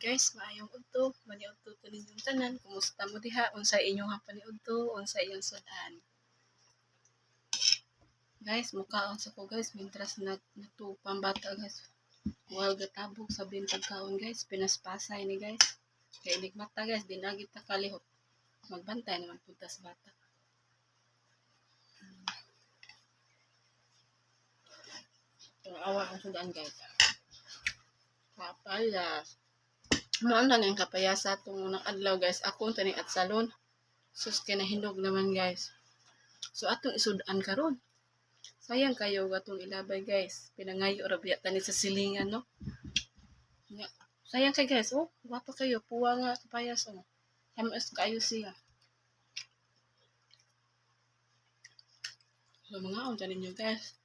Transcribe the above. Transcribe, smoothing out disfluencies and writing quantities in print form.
guys, maayong udto, maniudto to ninyong tanan. Kumusta mo diha? Unsa inyong hapaniudto, unsa iyong sudan? Guys, mukaon sa ko guys, mintras natupang bata guys. Wal gatabog sa bintag kaon guys, pinaspasay ni guys. Kaya mata guys, dinagit ta kalihot. Magbantay naman puntas bata. Awa ang sudan guys. Kapayas. Maan na yung kapayasa itong unang adlaw guys. Ako tani at salon. Sus kinahindog naman guys. So atong isudan karon. Sayang kayo gatong ilabay guys. Pinangayo rabya tani sa silingan no. Sayang kay guys. Oh, wapa kayo. Puwa nga kapayas oh. Hamas kayo siya. So mga on ninyo guys.